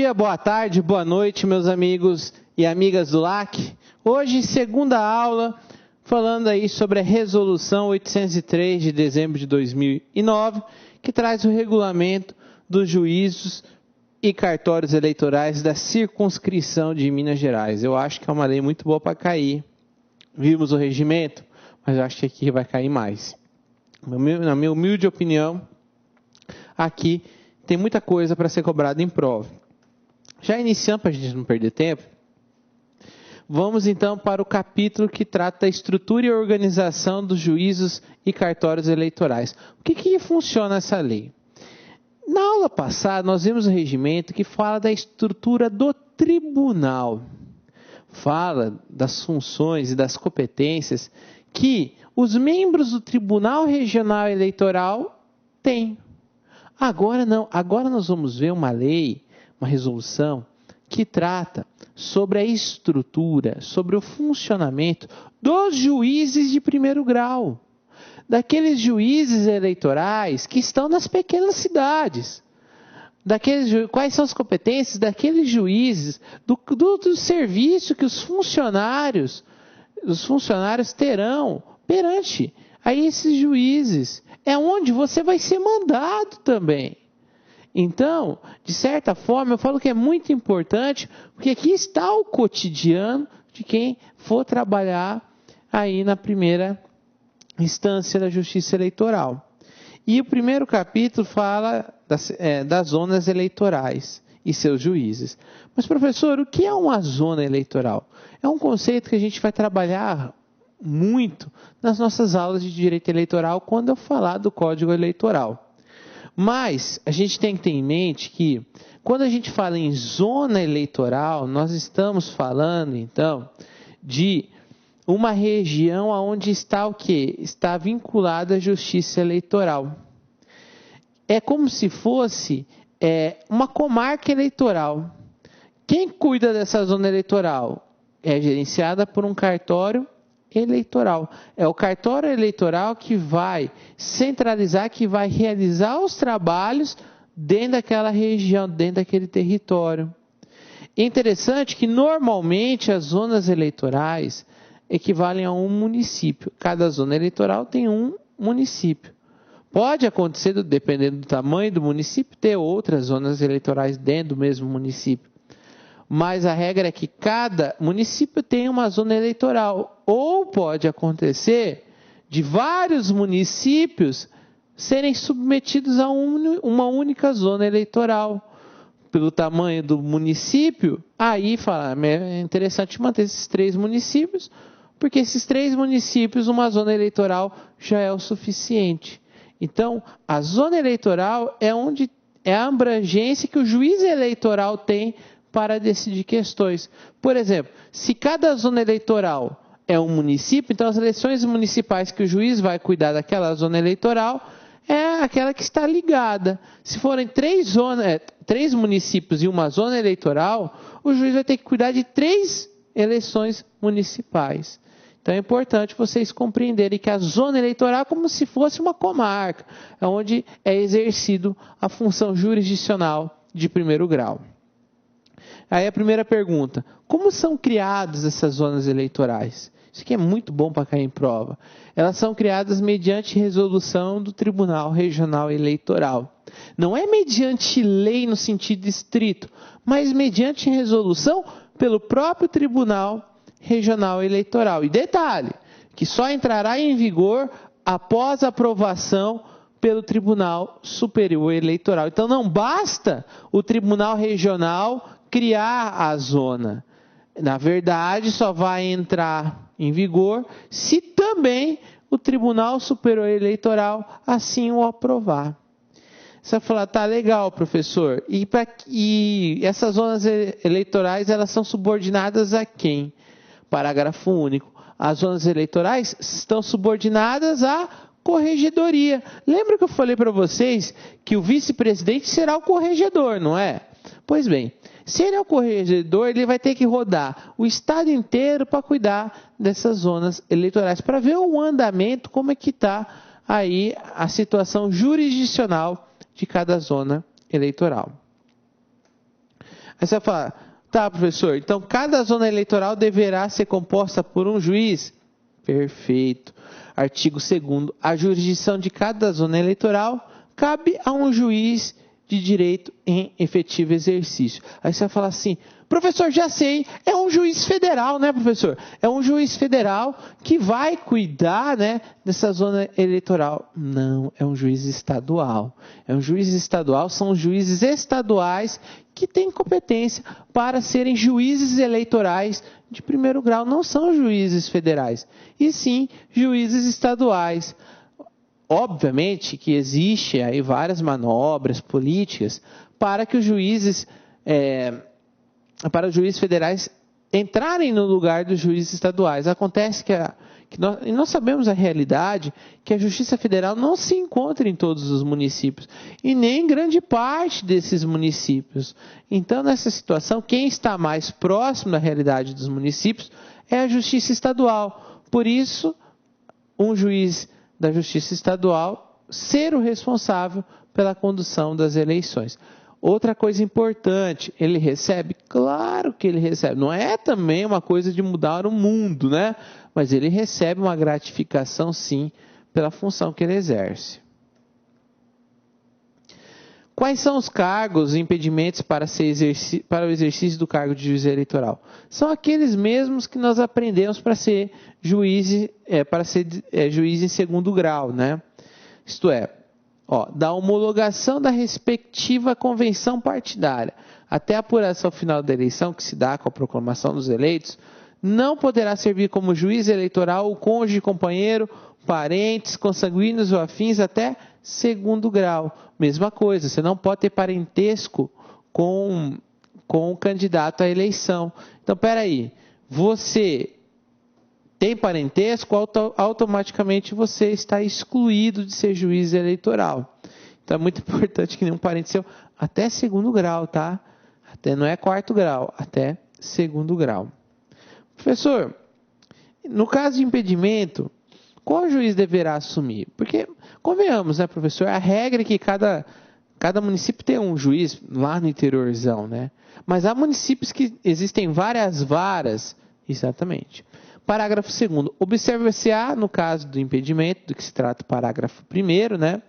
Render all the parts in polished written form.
dia, boa tarde, boa noite, meus amigos e amigas do LAC. Hoje, segunda aula, falando aí sobre a Resolução 803 de dezembro de 2009, que traz o regulamento dos juízos e cartórios eleitorais da circunscrição de Minas Gerais. Eu acho que é uma lei muito boa para cair. Vimos o regimento, mas eu acho que aqui vai cair mais. Na minha humilde opinião, aqui tem muita coisa para ser cobrada em prova. Já iniciando, para a gente não perder tempo, vamos então para o capítulo que trata da estrutura e organização dos juízos e cartórios eleitorais. O que funciona essa lei? Na aula passada, nós vimos o regimento que fala da estrutura do tribunal. Fala das funções e das competências que os membros do Tribunal Regional Eleitoral têm. Agora não, agora nós vamos ver uma lei, uma resolução, que trata sobre a estrutura, sobre o funcionamento dos juízes de primeiro grau. Daqueles juízes eleitorais que estão nas pequenas cidades. Quais são as competências daqueles juízes, do serviço que os funcionários terão perante a esses juízes. É onde você vai ser mandado também. Então, de certa forma, eu falo que é muito importante, porque aqui está o cotidiano de quem for trabalhar aí na primeira instância da Justiça Eleitoral. E o primeiro capítulo fala das zonas eleitorais e seus juízes. Mas, professor, o que é uma zona eleitoral? É um conceito que a gente vai trabalhar muito nas nossas aulas de direito eleitoral quando eu falar do Código Eleitoral. Mas a gente tem que ter em mente que quando a gente fala em zona eleitoral, nós estamos falando então de uma região onde está o quê? Está vinculada à justiça eleitoral. É como se fosse uma comarca eleitoral. Quem cuida dessa zona eleitoral? É gerenciada por um cartório eleitoral. É o cartório eleitoral que vai centralizar, que vai realizar os trabalhos dentro daquela região, dentro daquele território. É interessante que normalmente as zonas eleitorais equivalem a um município. Cada zona eleitoral tem um município. Pode acontecer, dependendo do tamanho do município, ter outras zonas eleitorais dentro do mesmo município. Mas a regra é que cada município tem uma zona eleitoral. Ou pode acontecer de vários municípios serem submetidos a uma única zona eleitoral. Pelo tamanho do município, aí é interessante manter esses 3 municípios, porque esses 3 municípios, uma zona eleitoral já é o suficiente. Então, a zona eleitoral é a abrangência que o juiz eleitoral tem para decidir questões. Por exemplo, se cada zona eleitoral é um município, então as eleições municipais que o juiz vai cuidar daquela zona eleitoral é aquela que está ligada. Se forem 3 municípios e uma zona eleitoral, o juiz vai ter que cuidar de 3 eleições municipais. Então é importante vocês compreenderem que a zona eleitoral é como se fosse uma comarca, onde é exercido a função jurisdicional de primeiro grau. Aí a primeira pergunta: como são criadas essas zonas eleitorais? Isso aqui é muito bom para cair em prova. Elas são criadas mediante resolução do Tribunal Regional Eleitoral. Não é mediante lei no sentido estrito, mas mediante resolução pelo próprio Tribunal Regional Eleitoral. E detalhe, que só entrará em vigor após a aprovação pelo Tribunal Superior Eleitoral. Então não basta o Tribunal Regional criar a zona. Na verdade, só vai entrar em vigor se também o Tribunal Superior Eleitoral assim o aprovar. Você vai falar, tá legal, professor. E essas zonas eleitorais, elas são subordinadas a quem? Parágrafo único. As zonas eleitorais estão subordinadas à corregedoria. Lembra que eu falei para vocês que o vice-presidente será o corregedor, não é? Pois bem, se ele é o corregedor, ele vai ter que rodar o estado inteiro para cuidar dessas zonas eleitorais, para ver o andamento, como é que está aí a situação jurisdicional de cada zona eleitoral. Aí você vai falar, tá, professor, então cada zona eleitoral deverá ser composta por um juiz? Perfeito. Artigo 2º. A jurisdição de cada zona eleitoral cabe a um juiz de direito em efetivo exercício. Aí você vai falar assim, professor, já sei, é um juiz federal, né, professor? É um juiz federal que vai cuidar, né, dessa zona eleitoral. Não, é um juiz estadual. É um juiz estadual, são os juízes estaduais que têm competência para serem juízes eleitorais de primeiro grau. Não são juízes federais, e sim juízes estaduais. Obviamente que existe aí várias manobras políticas para que os juízes federais entrarem no lugar dos juízes estaduais. Acontece que nós sabemos a realidade que a Justiça Federal não se encontra em todos os municípios e nem em grande parte desses municípios. Então, nessa situação, quem está mais próximo da realidade dos municípios é a Justiça Estadual. Por isso, um juiz da Justiça Estadual ser o responsável pela condução das eleições. Outra coisa importante, ele recebe? Claro que ele recebe. Não é também uma coisa de mudar o mundo, né? Mas ele recebe uma gratificação, sim, pela função que ele exerce. Quais são os cargos e impedimentos para o exercício do cargo de juiz eleitoral? São aqueles mesmos que nós aprendemos para ser juiz em segundo grau, né? Isto é, da homologação da respectiva convenção partidária até a apuração final da eleição, que se dá com a proclamação dos eleitos, não poderá servir como juiz eleitoral o cônjuge, companheiro, parentes, consanguíneos ou afins até segundo grau. Mesma coisa, você não pode ter parentesco com o candidato à eleição. Então, peraí, você tem parentesco, automaticamente você está excluído de ser juiz eleitoral. Então, é muito importante que nenhum parente seu, até segundo grau, tá? Não é quarto grau, até segundo grau. Professor, no caso de impedimento, qual juiz deverá assumir? Porque, convenhamos, né, professor, a regra é que cada município tem um juiz lá no interiorzão, né? Mas há municípios que existem várias varas, exatamente. Parágrafo 2º. Observa-se-á, no caso do impedimento, do que se trata o parágrafo 1º, né?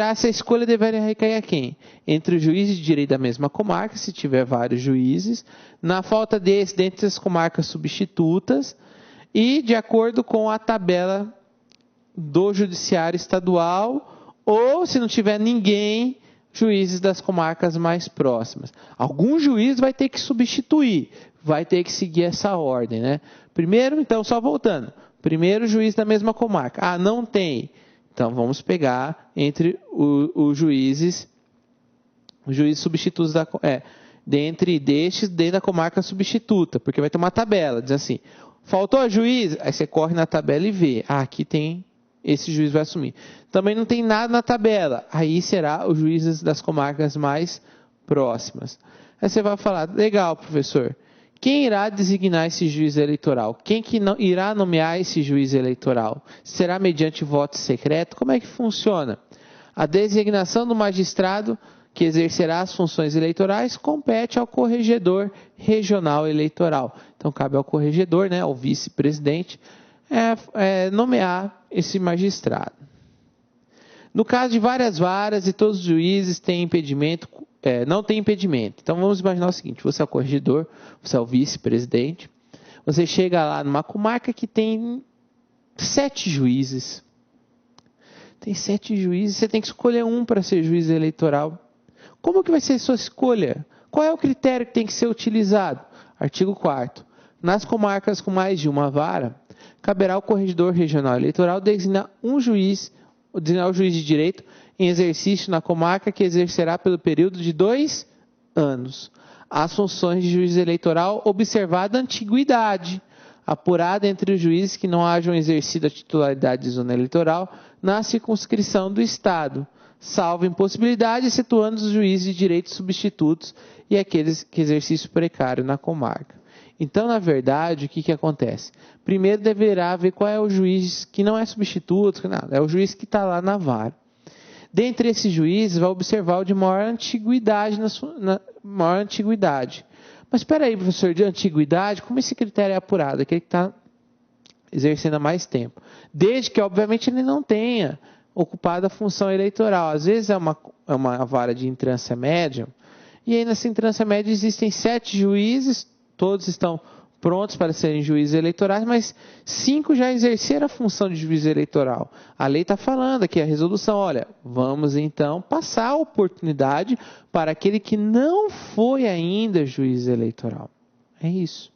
Essa escolha deverá recair a quem? Entre os juízes de direito da mesma comarca, se tiver vários juízes, na falta dentre as comarcas substitutas, e de acordo com a tabela do judiciário estadual, ou se não tiver ninguém, juízes das comarcas mais próximas. Algum juiz vai ter que substituir, vai ter que seguir essa ordem, né? Primeiro, então, só voltando, primeiro juiz da mesma comarca. Ah, não tem. Então, vamos pegar entre os juízes substitutos dentro da comarca substituta, porque vai ter uma tabela, diz assim, faltou a juiz, aí você corre na tabela e vê, aqui tem, esse juiz vai assumir. Também não tem nada na tabela, aí será os juízes das comarcas mais próximas. Aí você vai falar, legal, professor, quem irá designar esse juiz eleitoral? Quem que irá nomear esse juiz eleitoral? Será mediante voto secreto? Como é que funciona? A designação do magistrado que exercerá as funções eleitorais compete ao corregedor regional eleitoral. Então, cabe ao corregedor, né, ao vice-presidente, nomear esse magistrado. No caso de várias varas e todos os juízes têm impedimento, não tem impedimento. Então, vamos imaginar o seguinte, você é o corregedor, você é o vice-presidente, você chega lá numa comarca que tem 7 juízes. Tem 7 juízes, você tem que escolher um para ser juiz eleitoral. Como que vai ser a sua escolha? Qual é o critério que tem que ser utilizado? Artigo 4º. Nas comarcas com mais de uma vara, caberá ao corregedor regional eleitoral designar o juiz de direito em exercício na comarca que exercerá pelo período de 2 anos as funções de juiz eleitoral, observada a antiguidade, apurada entre os juízes que não hajam exercido a titularidade de zona eleitoral na circunscrição do Estado, salvo impossibilidade, excetuando os juízes de direito substitutos e aqueles que exercício precário na comarca. Então, na verdade, o que acontece? Primeiro deverá ver qual é o juiz que não é substituto, é o juiz que está lá na vara. Dentre esses juízes, vai observar o de maior antiguidade. Maior antiguidade. Mas espera aí, professor, de antiguidade, como esse critério é apurado? Aquele que está exercendo há mais tempo. Desde que, obviamente, ele não tenha ocupado a função eleitoral. Às vezes é uma vara de entrância média, e aí nessa entrância média existem 7 juízes, todos estão prontos para serem juízes eleitorais, mas 5 já exerceram a função de juiz eleitoral. A lei está falando aqui, a resolução, olha, vamos então passar a oportunidade para aquele que não foi ainda juiz eleitoral. É isso.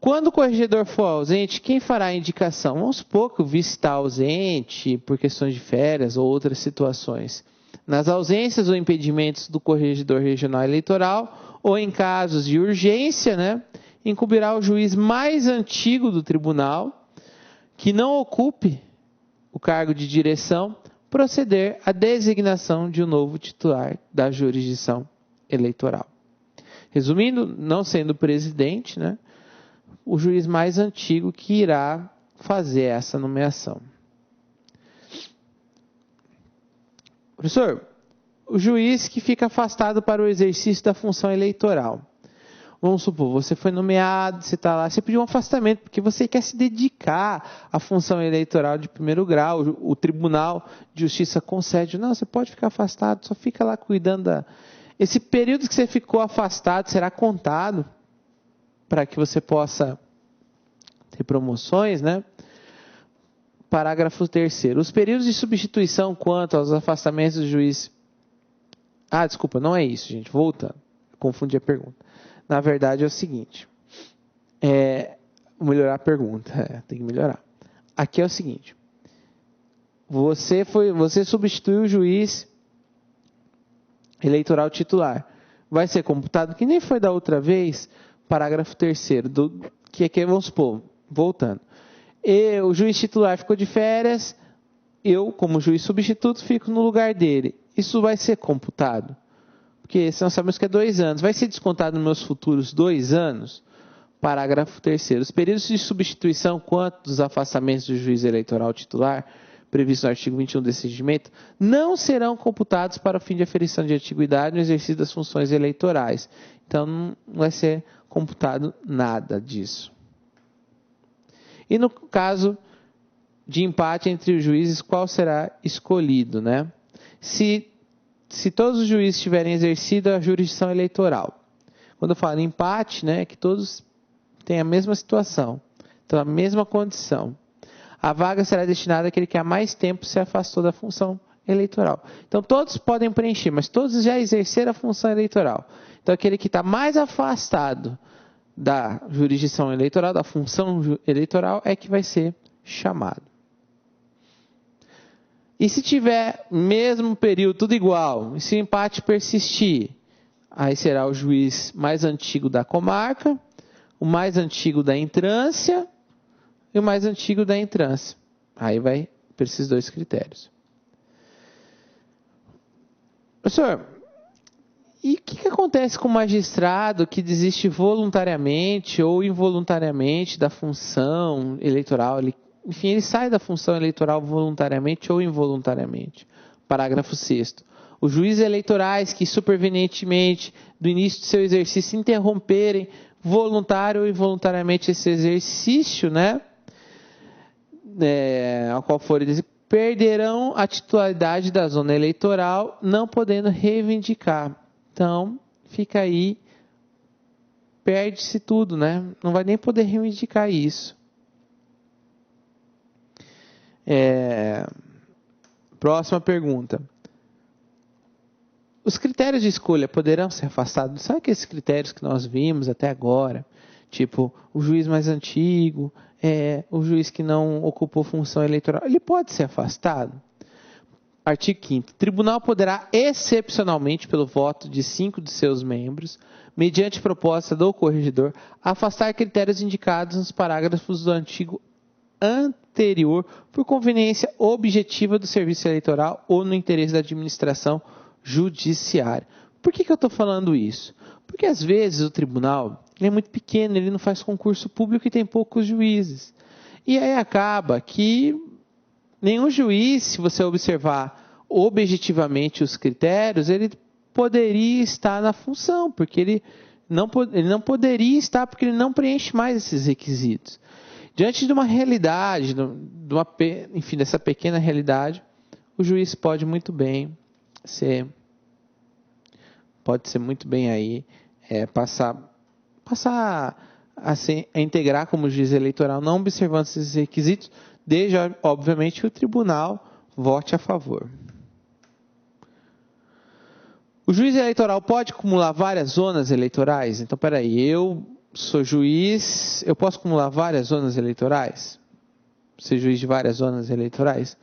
Quando o corregedor for ausente, quem fará a indicação? Vamos supor que o vice está ausente por questões de férias ou outras situações. Nas ausências ou impedimentos do corregedor regional eleitoral, ou em casos de urgência, né, incumbirá o juiz mais antigo do tribunal, que não ocupe o cargo de direção, proceder à designação de um novo titular da jurisdição eleitoral. Resumindo, não sendo presidente, né, o juiz mais antigo que irá fazer essa nomeação. Professor, o juiz que fica afastado para o exercício da função eleitoral. Vamos supor, você foi nomeado, você está lá, você pediu um afastamento porque você quer se dedicar à função eleitoral de primeiro grau. O Tribunal de Justiça concede, não, você pode ficar afastado, só fica lá cuidando da... Esse período que você ficou afastado será contado para que você possa ter promoções, né? Parágrafo 3º. Os períodos de substituição quanto aos afastamentos do juiz... Ah, desculpa, não é isso, gente. Voltando. Confundi a pergunta. Na verdade é o seguinte. Vou melhorar a pergunta. Tem que melhorar. Aqui é o seguinte. Você substituiu o juiz eleitoral titular. Vai ser computado, que nem foi da outra vez, parágrafo 3º, que aqui, vamos supor, voltando. O juiz titular ficou de férias, eu, como juiz substituto, fico no lugar dele. Isso vai ser computado? Porque nós sabemos que é 2 anos. Vai ser descontado nos meus futuros 2 anos? Parágrafo 3º. Os períodos de substituição quanto dos afastamentos do juiz eleitoral titular, previsto no artigo 21 desse regimento, não serão computados para o fim de aferição de antiguidade no exercício das funções eleitorais. Então, não vai ser computado nada disso. E no caso de empate entre os juízes, qual será escolhido, né? Se todos os juízes tiverem exercido a jurisdição eleitoral. Quando eu falo empate, né, é que todos têm a mesma situação, então a mesma condição. A vaga será destinada àquele que há mais tempo se afastou da função eleitoral. Então todos podem preencher, mas todos já exerceram a função eleitoral. Então aquele que está mais afastado da jurisdição eleitoral, da função eleitoral, é que vai ser chamado. E se tiver mesmo período, tudo igual, e se o empate persistir, aí será o juiz mais antigo da comarca, o mais antigo da entrância e o mais antigo da entrância. Aí vai para esses 2 critérios. Professor, e o que acontece com o magistrado que desiste voluntariamente ou involuntariamente da função eleitoral? Enfim, ele sai da função eleitoral voluntariamente ou involuntariamente. Parágrafo 6º. Os juízes eleitorais que supervenientemente do início de seu exercício interromperem voluntário ou involuntariamente esse exercício, né, ao qual for eles, perderão a titularidade da zona eleitoral, não podendo reivindicar. Então, fica aí, perde-se tudo, né? Não vai nem poder reivindicar isso. Próxima pergunta. Os critérios de escolha poderão ser afastados? Sabe aqueles critérios que nós vimos até agora? Tipo, o juiz mais antigo, o juiz que não ocupou função eleitoral. Ele pode ser afastado? Artigo 5º. O tribunal poderá, excepcionalmente, pelo voto de 5 de seus membros, mediante proposta do corregedor, afastar critérios indicados nos parágrafos do artigo anterior por conveniência objetiva do serviço eleitoral ou no interesse da administração judiciária. Por que eu estou falando isso? Porque às vezes o tribunal ele é muito pequeno, ele não faz concurso público e tem poucos juízes. E aí acaba que nenhum juiz, se você observar objetivamente os critérios, ele poderia estar na função, porque ele não poderia estar porque ele não preenche mais esses requisitos. Diante de uma realidade, enfim, dessa pequena realidade, o juiz pode muito bem ser muito bem aí passar a integrar como juiz eleitoral, não observando esses requisitos, desde, obviamente, que o tribunal vote a favor. O juiz eleitoral pode acumular várias zonas eleitorais? Então, peraí, eu sou juiz, eu posso acumular várias zonas eleitorais? Ser juiz de várias zonas eleitorais?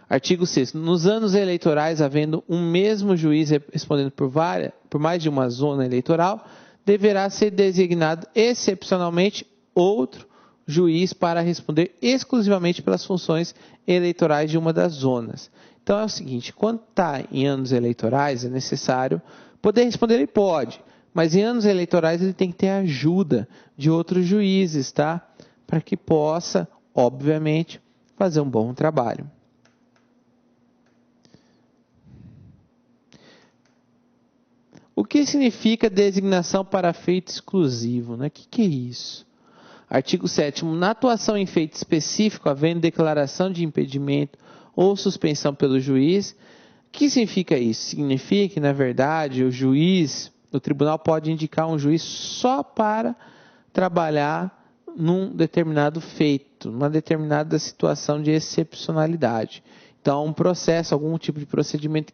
Artigo 6º. Nos anos eleitorais, havendo um mesmo juiz respondendo por mais de uma zona eleitoral, deverá ser designado excepcionalmente outro juiz para responder exclusivamente pelas funções eleitorais de uma das zonas. Então é o seguinte, quando está em anos eleitorais, é necessário poder responder, ele pode, mas em anos eleitorais ele tem que ter a ajuda de outros juízes, tá? Para que possa, obviamente, fazer um bom trabalho. O que significa designação para feito exclusivo? Né? O que é isso? Artigo 7º. Na atuação em feito específico, havendo declaração de impedimento ou suspensão pelo juiz, o que significa isso? Significa que, na verdade, o tribunal pode indicar um juiz só para trabalhar num determinado feito, numa determinada situação de excepcionalidade. Então, um processo, algum tipo de procedimento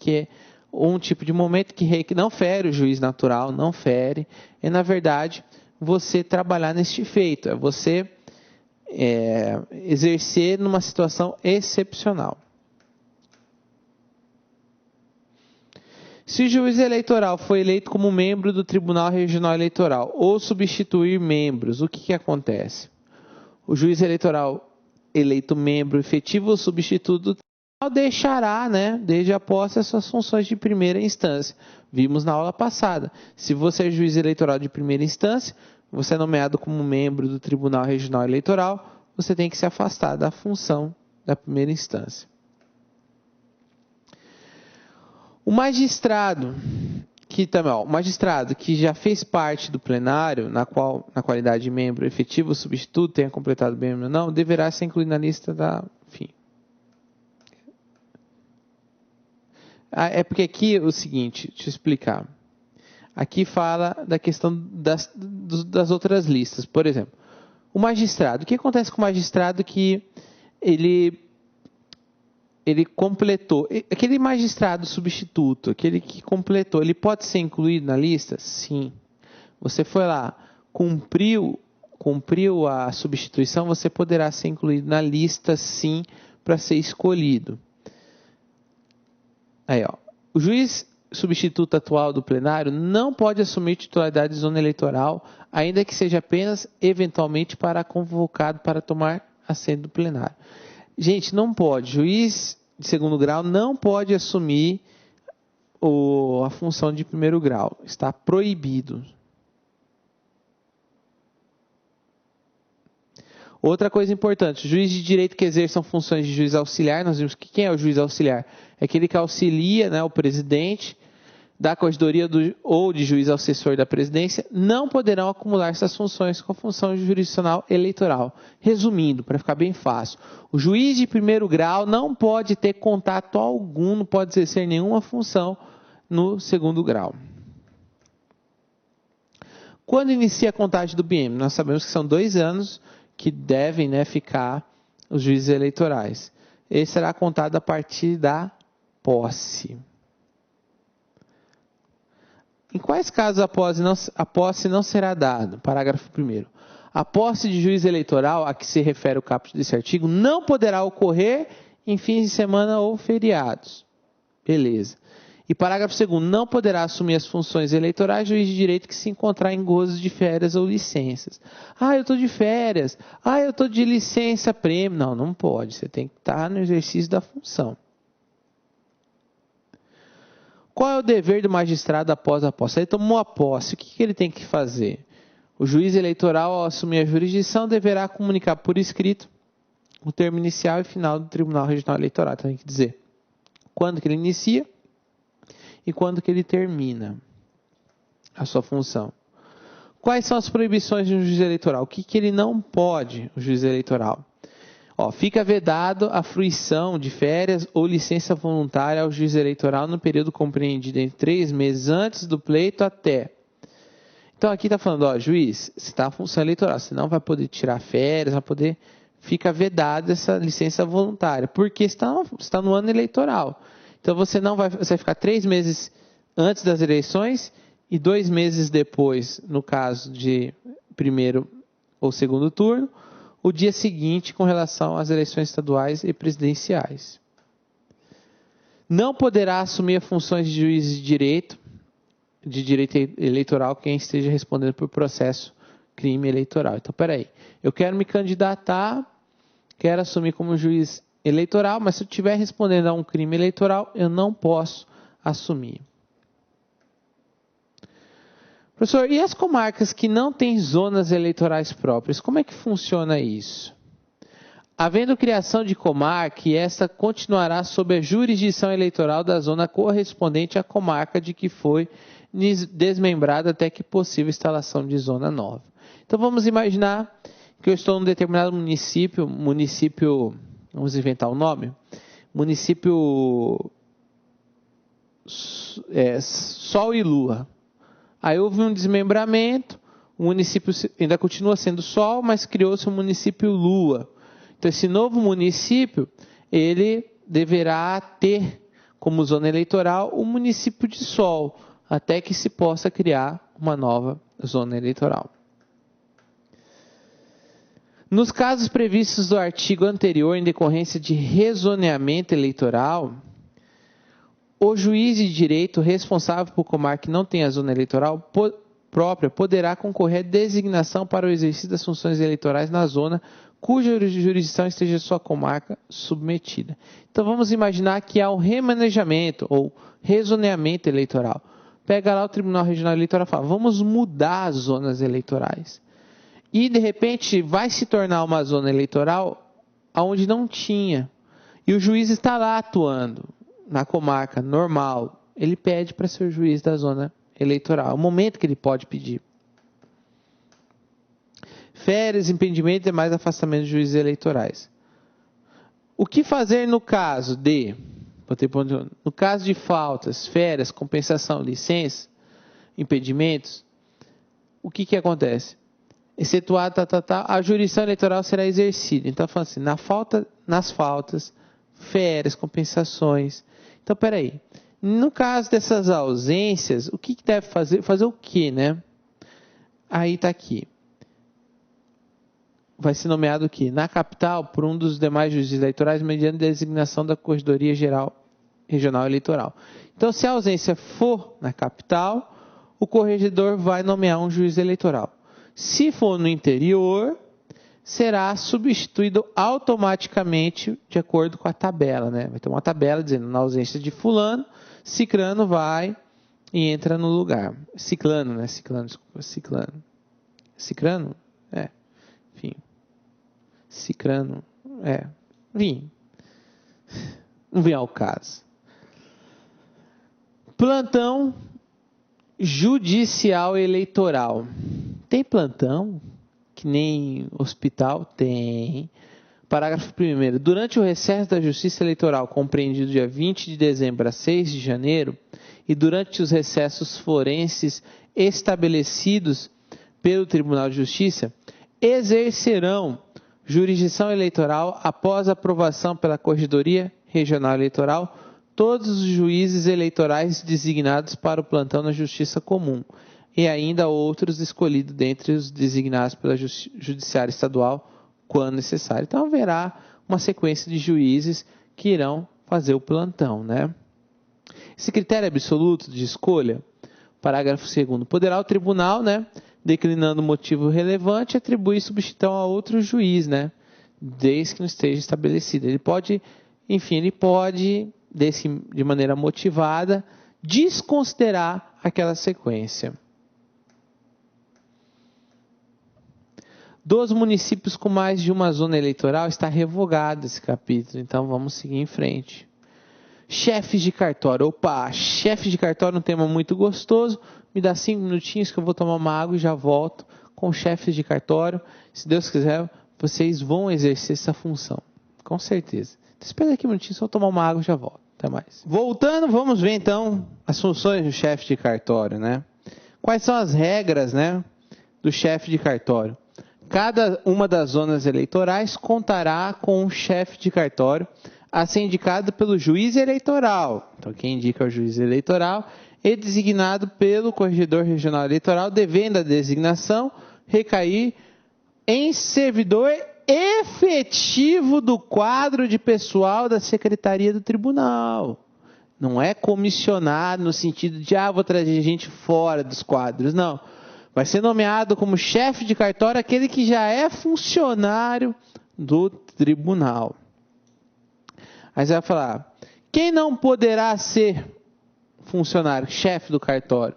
ou um tipo de momento que não fere o juiz natural, não fere, é, na verdade, você trabalhar neste feito, é você exercer numa situação excepcional. Se o juiz eleitoral foi eleito como membro do Tribunal Regional Eleitoral ou substituir membros, o que acontece? O juiz eleitoral eleito membro efetivo ou substituto do tribunal deixará, desde a posse, as suas funções de primeira instância. Vimos na aula passada. Se você é juiz eleitoral de primeira instância, você é nomeado como membro do Tribunal Regional Eleitoral, você tem que se afastar da função da primeira instância. O magistrado que já fez parte do plenário, na qualidade de membro efetivo ou substituto, tenha completado membro ou não, deverá ser incluído na lista da... Enfim. É porque aqui é o seguinte, deixa eu explicar. Aqui fala da questão das outras listas. Por exemplo, o magistrado. O que acontece com o magistrado que ele completou? Aquele magistrado substituto, aquele que completou, ele pode ser incluído na lista? Sim. Você foi lá, cumpriu a substituição, você poderá ser incluído na lista, sim, para ser escolhido. Aí, ó. O juiz substituto atual do plenário não pode assumir titularidade de zona eleitoral, ainda que seja apenas eventualmente convocado para tomar assento do plenário. Gente, não pode. Juiz de segundo grau não pode assumir a função de primeiro grau. Está proibido. Outra coisa importante, juiz de direito que exerçam funções de juiz auxiliar, nós vimos que quem é o juiz auxiliar? É aquele que auxilia, o presidente da corregedoria ou de juiz assessor da presidência, não poderão acumular essas funções com a função jurisdicional eleitoral. Resumindo, para ficar bem fácil, o juiz de primeiro grau não pode ter contato algum, não pode exercer nenhuma função no segundo grau. Quando inicia a contagem do biênio? Nós sabemos que são 2 anos que devem ficar os juízes eleitorais. Ele será contado a partir da posse. Em quais casos a posse não será dada? Parágrafo 1º. A posse de juiz eleitoral, a que se refere o caput desse artigo, não poderá ocorrer em fins de semana ou feriados. Beleza. E parágrafo 2º. Não poderá assumir as funções eleitorais juiz de direito que se encontrar em gozo de férias ou licenças. Eu estou de férias. Eu estou de licença prêmio. Não pode. Você tem que estar no exercício da função. Qual é o dever do magistrado após a posse? Ele tomou a posse. O que ele tem que fazer? O juiz eleitoral, ao assumir a jurisdição, deverá comunicar por escrito o termo inicial e final do Tribunal Regional Eleitoral. Então, tem que dizer quando que ele inicia e quando que ele termina a sua função. Quais são as proibições de um juiz eleitoral? O que ele não pode, o juiz eleitoral? Fica vedado a fruição de férias ou licença voluntária ao juiz eleitoral no período compreendido entre 3 meses antes do pleito até. Então aqui está falando, juiz, você está a função eleitoral, você não vai poder tirar férias, fica vedada essa licença voluntária, porque está no ano eleitoral. Então você vai ficar 3 meses antes das eleições e 2 meses depois, no caso de primeiro ou segundo turno, o dia seguinte com relação às eleições estaduais e presidenciais. Não poderá assumir as funções de juiz de direito eleitoral quem esteja respondendo por processo crime eleitoral. Então, peraí, eu quero me candidatar, quero assumir como juiz eleitoral, mas se eu estiver respondendo a um crime eleitoral, eu não posso assumir. Professor, e as comarcas que não têm zonas eleitorais próprias, como é que funciona isso? Havendo criação de comarca, esta continuará sob a jurisdição eleitoral da zona correspondente à comarca de que foi desmembrada até que possível instalação de zona nova. Então vamos imaginar que eu estou em um determinado município, vamos inventar o nome, município Sol e Lua. Aí houve um desmembramento, o município ainda continua sendo Sol, mas criou-se um município Lua. Então esse novo município, ele deverá ter como zona eleitoral o município de Sol, até que se possa criar uma nova zona eleitoral. Nos casos previstos do artigo anterior, em decorrência de rezoneamento eleitoral, o juiz de direito responsável por comarca que não tem a zona eleitoral própria poderá concorrer à designação para o exercício das funções eleitorais na zona cuja jurisdição esteja sua comarca submetida. Então vamos imaginar que há um remanejamento ou rezoneamento eleitoral. Pega lá o Tribunal Regional Eleitoral e fala, vamos mudar as zonas eleitorais. E de repente vai se tornar uma zona eleitoral onde não tinha. E o juiz está lá atuando na comarca normal. Ele pede para ser o juiz da zona eleitoral. É o momento que ele pode pedir. Férias, impedimento e demais afastamento de juízes eleitorais. O que fazer no caso de faltas, férias, compensação, licença, impedimentos? O que acontece? Excetuado a jurisdição eleitoral será exercida. Então, falando assim, nas faltas, férias, compensações. Então, peraí. No caso dessas ausências, o que deve fazer? Fazer o quê, né? Aí está aqui. Vai ser nomeado o quê? Na capital, por um dos demais juízes eleitorais, mediante designação da Corregedoria Geral Regional Eleitoral. Então, se a ausência for na capital, o corregedor vai nomear um juiz eleitoral. Se for no interior, será substituído automaticamente de acordo com a tabela, né? Vai ter uma tabela dizendo, na ausência de fulano, cicrano vai e entra no lugar. Ciclano, né? Ciclano. Cicrano? Enfim. Cicrano. Enfim. Não vem ao caso. Plantão judicial eleitoral. Tem plantão? Que nem hospital? Tem. Parágrafo 1º. Durante o recesso da Justiça Eleitoral, compreendido dia 20 de dezembro a 6 de janeiro, e durante os recessos forenses estabelecidos pelo Tribunal de Justiça, exercerão jurisdição eleitoral após aprovação pela Corregedoria Regional Eleitoral todos os juízes eleitorais designados para o plantão na Justiça Comum e ainda outros escolhidos dentre os designados pela Judiciária Estadual quando necessário. Então haverá uma sequência de juízes que irão fazer o plantão, né? Esse critério absoluto de escolha, parágrafo 2º, poderá o tribunal, né, declinando motivo relevante, atribuir substituição a outro juiz, né, desde que não esteja estabelecido. Ele pode, de maneira motivada, desconsiderar aquela sequência. dos municípios com mais de uma zona eleitoral, está revogado esse capítulo. Então, vamos seguir em frente. Chefes de cartório. Opa, chefes de cartório é um tema muito gostoso. Me dá 5 minutinhos que eu vou tomar uma água e já volto com chefes de cartório. Se Deus quiser, vocês vão exercer essa função. Com certeza. Então, espera aqui um minutinho, só tomar uma água e já volto. Até mais. Voltando, vamos ver então as funções do chefe de cartório, né? Quais são as regras, né, do chefe de cartório? Cada uma das zonas eleitorais contará com um chefe de cartório a ser indicado pelo juiz eleitoral. Então, quem indica é o juiz eleitoral e designado pelo corregedor regional eleitoral, devendo a designação recair em servidor efetivo do quadro de pessoal da Secretaria do Tribunal. Não é comissionado no sentido de, vou trazer gente fora dos quadros. Não. Vai ser nomeado como chefe de cartório aquele que já é funcionário do tribunal. Aí você vai falar, quem não poderá ser funcionário, chefe do cartório?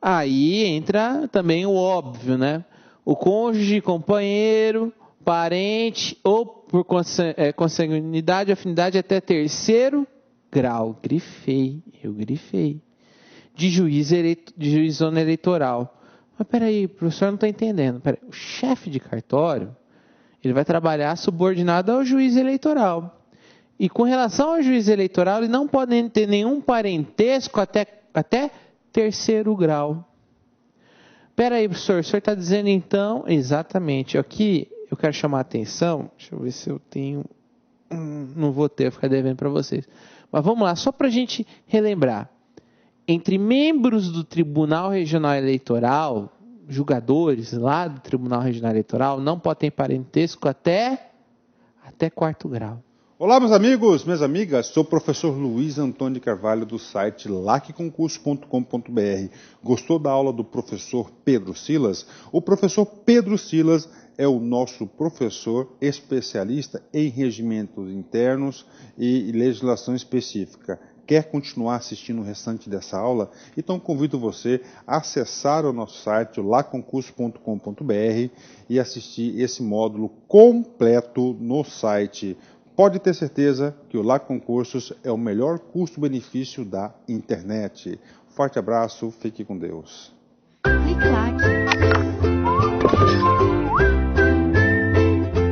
Aí entra também o óbvio, né? O cônjuge, companheiro, parente ou por consanguinidade ou afinidade até terceiro grau. Eu grifei. De juiz zona eleitoral. Mas peraí, o professor não está entendendo. Peraí, o chefe de cartório, ele vai trabalhar subordinado ao juiz eleitoral. E com relação ao juiz eleitoral, ele não pode ter nenhum parentesco até terceiro grau. Peraí, professor, o senhor está dizendo então, exatamente, aqui eu quero chamar a atenção, deixa eu ver se eu tenho, não vou ter, vou ficar devendo para vocês. Mas vamos lá, só para a gente relembrar. Entre membros do Tribunal Regional Eleitoral, julgadores lá do Tribunal Regional Eleitoral, não podem ter parentesco até quarto grau. Olá, meus amigos, minhas amigas, sou o professor Luiz Antônio de Carvalho do site lacconcurso.com.br. Gostou da aula do professor Pedro Silas? O professor Pedro Silas é o nosso professor especialista em regimentos internos e legislação específica. Quer continuar assistindo o restante dessa aula? Então convido você a acessar o nosso site, lacconcurso.com.br, e assistir esse módulo completo no site. Pode ter certeza que o LacConcursos é o melhor custo-benefício da internet. Forte abraço, fique com Deus. Clique Lac.